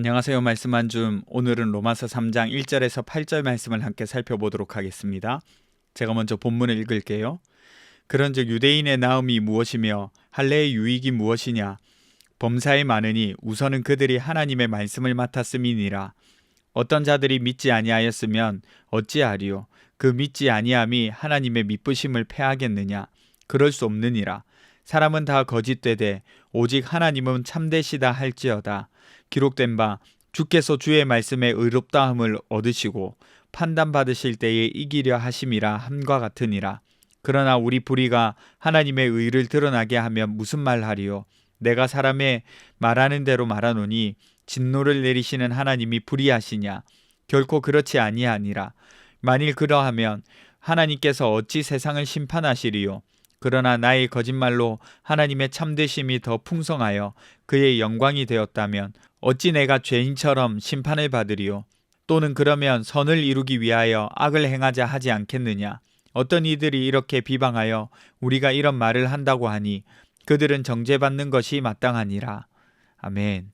안녕하세요. 말씀 한 줌. 오늘은 로마서 3장 1절에서 8절 말씀을 함께 살펴보도록 하겠습니다. 제가 먼저 본문을 읽을게요. 그런즉 유대인의 나음이 무엇이며 할례의 유익이 무엇이냐? 범사에 많으니 우선은 그들이 하나님의 말씀을 맡았음이니라. 어떤 자들이 믿지 아니하였으면 어찌하리요? 그 믿지 아니함이 하나님의 미쁘심을 패하겠느냐? 그럴 수 없느니라. 사람은 다 거짓되되 오직 하나님은 참되시다 할지어다. 기록된 바 주께서 주의 말씀에 의롭다함을 얻으시고 판단받으실 때에 이기려 하심이라 함과 같으니라. 그러나 우리 불의가 하나님의 의를 드러나게 하면 무슨 말하리요? 내가 사람의 말하는 대로 말하노니 진노를 내리시는 하나님이 불의하시냐? 결코 그렇지 아니하니라. 만일 그러하면 하나님께서 어찌 세상을 심판하시리요? 그러나 나의 거짓말로 하나님의 참되심이 더 풍성하여 그의 영광이 되었다면 어찌 내가 죄인처럼 심판을 받으리요? 또는 그러면 선을 이루기 위하여 악을 행하자 하지 않겠느냐? 어떤 이들이 이렇게 비방하여 우리가 이런 말을 한다고 하니 그들은 정죄받는 것이 마땅하니라. 아멘.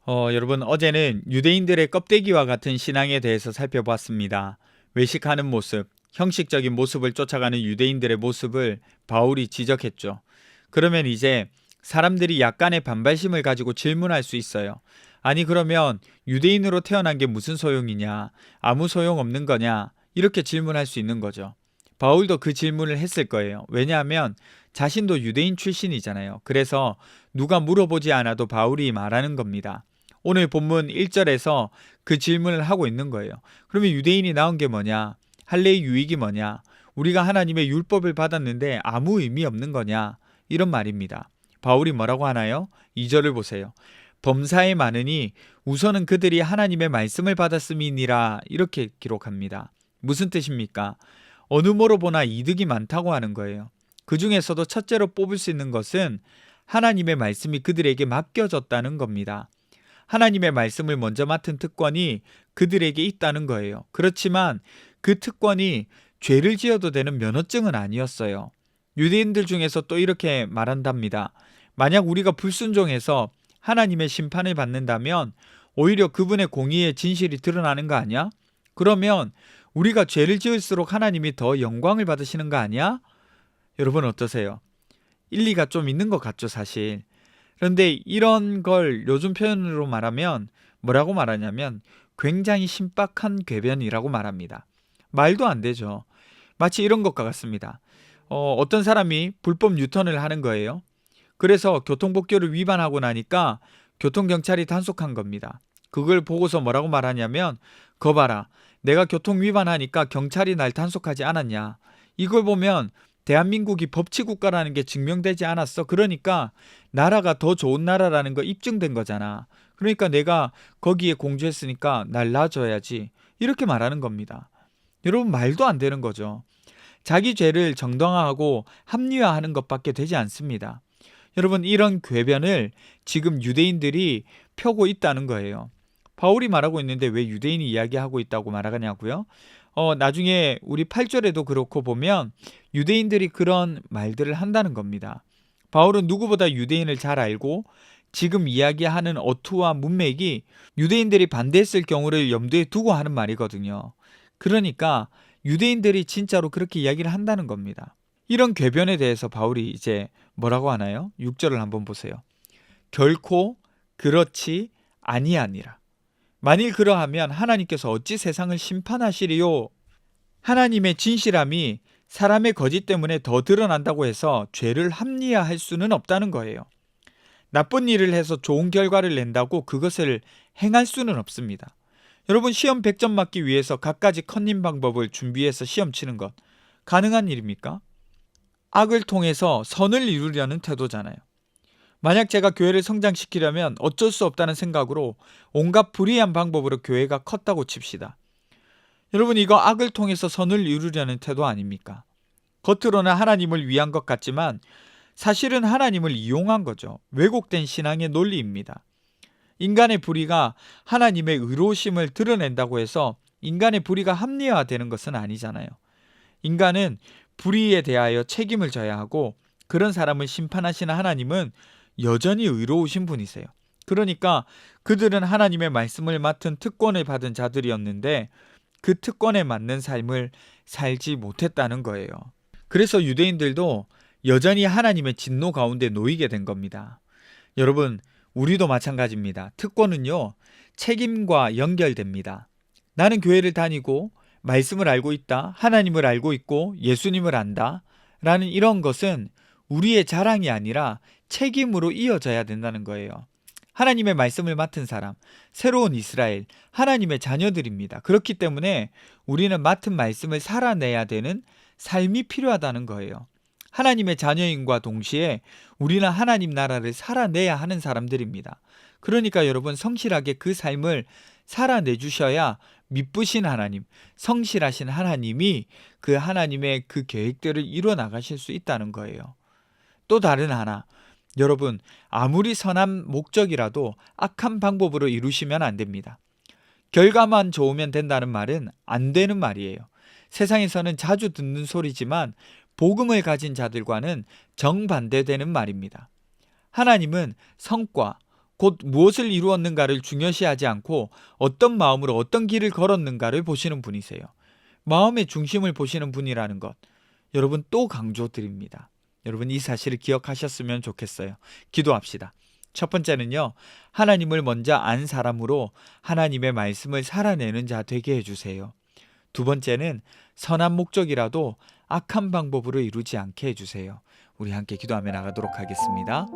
여러분, 어제는 유대인들의 껍데기와 같은 신앙에 대해서 살펴봤습니다. 외식하는 모습, 형식적인 모습을 쫓아가는 유대인들의 모습을 바울이 지적했죠. 그러면 이제 사람들이 약간의 반발심을 가지고 질문할 수 있어요. 아니, 그러면 유대인으로 태어난 게 무슨 소용이냐? 아무 소용 없는 거냐? 이렇게 질문할 수 있는 거죠. 바울도 그 질문을 했을 거예요. 왜냐하면 자신도 유대인 출신이잖아요. 그래서 누가 물어보지 않아도 바울이 말하는 겁니다. 오늘 본문 1절에서 그 질문을 하고 있는 거예요. 그러면 유대인이 나온 게 뭐냐? 할례의 유익이 뭐냐? 우리가 하나님의 율법을 받았는데 아무 의미 없는 거냐? 이런 말입니다. 바울이 뭐라고 하나요? 2절을 보세요. 범사에 많으니 우선은 그들이 하나님의 말씀을 받았음이니라. 이렇게 기록합니다. 무슨 뜻입니까? 어느 뭐로 보나 이득이 많다고 하는 거예요. 그 중에서도 첫째로 뽑을 수 있는 것은 하나님의 말씀이 그들에게 맡겨졌다는 겁니다. 하나님의 말씀을 먼저 맡은 특권이 그들에게 있다는 거예요. 그렇지만 그 특권이 죄를 지어도 되는 면허증은 아니었어요. 유대인들 중에서 또 이렇게 말한답니다. 만약 우리가 불순종해서 하나님의 심판을 받는다면 오히려 그분의 공의의 진실이 드러나는 거 아니야? 그러면 우리가 죄를 지을수록 하나님이 더 영광을 받으시는 거 아니야? 여러분 어떠세요? 일리가 좀 있는 것 같죠, 사실. 그런데 이런 걸 요즘 표현으로 말하면 뭐라고 말하냐면 굉장히 신박한 궤변이라고 말합니다. 말도 안 되죠. 마치 이런 것과 같습니다. 어떤 사람이 불법 유턴을 하는 거예요. 그래서 교통법규를 위반하고 나니까 교통경찰이 단속한 겁니다. 그걸 보고서 뭐라고 말하냐면 거 봐라. 내가 교통 위반하니까 경찰이 날 단속하지 않았냐. 이걸 보면 대한민국이 법치국가라는 게 증명되지 않았어. 그러니까 나라가 더 좋은 나라라는 거 입증된 거잖아. 그러니까 내가 거기에 공주했으니까 날 놔줘야지. 이렇게 말하는 겁니다. 여러분 말도 안 되는 거죠. 자기 죄를 정당화하고 합리화하는 것밖에 되지 않습니다. 여러분 이런 궤변을 지금 유대인들이 펴고 있다는 거예요. 바울이 말하고 있는데 왜 유대인이 이야기하고 있다고 말하냐고요? 나중에 우리 8절에도 그렇고 보면 유대인들이 그런 말들을 한다는 겁니다. 바울은 누구보다 유대인을 잘 알고 지금 이야기하는 어투와 문맥이 유대인들이 반대했을 경우를 염두에 두고 하는 말이거든요. 그러니까 유대인들이 진짜로 그렇게 이야기를 한다는 겁니다. 이런 궤변에 대해서 바울이 이제 뭐라고 하나요? 6절을 한번 보세요. 결코 그렇지 아니하니라. 만일 그러하면 하나님께서 어찌 세상을 심판하시리요? 하나님의 진실함이 사람의 거짓 때문에 더 드러난다고 해서 죄를 합리화할 수는 없다는 거예요. 나쁜 일을 해서 좋은 결과를 낸다고 그것을 행할 수는 없습니다. 여러분 시험 100점 맞기 위해서 갖가지 컨닝 방법을 준비해서 시험 치는 것 가능한 일입니까? 악을 통해서 선을 이루려는 태도잖아요. 만약 제가 교회를 성장시키려면 어쩔 수 없다는 생각으로 온갖 불의한 방법으로 교회가 컸다고 칩시다. 여러분 이거 악을 통해서 선을 이루려는 태도 아닙니까? 겉으로는 하나님을 위한 것 같지만 사실은 하나님을 이용한 거죠. 왜곡된 신앙의 논리입니다. 인간의 불의가 하나님의 의로우심을 드러낸다고 해서 인간의 불의가 합리화되는 것은 아니잖아요. 인간은 불의에 대하여 책임을 져야 하고 그런 사람을 심판하시는 하나님은 여전히 의로우신 분이세요. 그러니까 그들은 하나님의 말씀을 맡은 특권을 받은 자들이었는데 그 특권에 맞는 삶을 살지 못했다는 거예요. 그래서 유대인들도 여전히 하나님의 진노 가운데 놓이게 된 겁니다. 여러분, 우리도 마찬가지입니다. 특권은요, 책임과 연결됩니다. 나는 교회를 다니고 말씀을 알고 있다, 하나님을 알고 있고 예수님을 안다 라는 이런 것은 우리의 자랑이 아니라 책임으로 이어져야 된다는 거예요. 하나님의 말씀을 맡은 사람, 새로운 이스라엘, 하나님의 자녀들입니다. 그렇기 때문에 우리는 맡은 말씀을 살아내야 되는 삶이 필요하다는 거예요. 하나님의 자녀인과 동시에 우리는 하나님 나라를 살아내야 하는 사람들입니다. 그러니까 여러분, 성실하게 그 삶을 살아내 주셔야 미쁘신 하나님, 성실하신 하나님이 그 하나님의 그 계획들을 이루어 나가실 수 있다는 거예요. 또 다른 하나, 여러분, 아무리 선한 목적이라도 악한 방법으로 이루시면 안 됩니다. 결과만 좋으면 된다는 말은 안 되는 말이에요. 세상에서는 자주 듣는 소리지만 복음을 가진 자들과는 정반대되는 말입니다. 하나님은 성과, 곧 무엇을 이루었는가를 중요시하지 않고 어떤 마음으로 어떤 길을 걸었는가를 보시는 분이세요. 마음의 중심을 보시는 분이라는 것, 여러분 또 강조드립니다. 여러분 이 사실을 기억하셨으면 좋겠어요. 기도합시다. 첫 번째는요, 하나님을 먼저 안 사람으로 하나님의 말씀을 살아내는 자 되게 해주세요. 두 번째는 선한 목적이라도 악한 방법으로 이루지 않게 해주세요. 우리 함께 기도하며 나가도록 하겠습니다.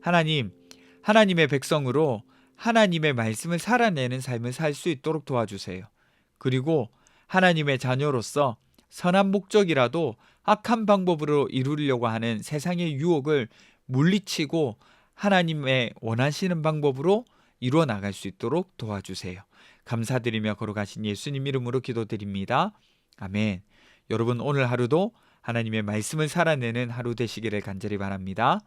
하나님, 하나님의 백성으로 하나님의 말씀을 살아내는 삶을 살 수 있도록 도와주세요. 그리고 하나님의 자녀로서 선한 목적이라도 악한 방법으로 이루려고 하는 세상의 유혹을 물리치고 하나님의 원하시는 방법으로 이루어 나갈 수 있도록 도와주세요. 감사드리며 걸어가신 예수님 이름으로 기도드립니다. 아멘. 여러분 오늘 하루도 하나님의 말씀을 살아내는 하루 되시기를 간절히 바랍니다.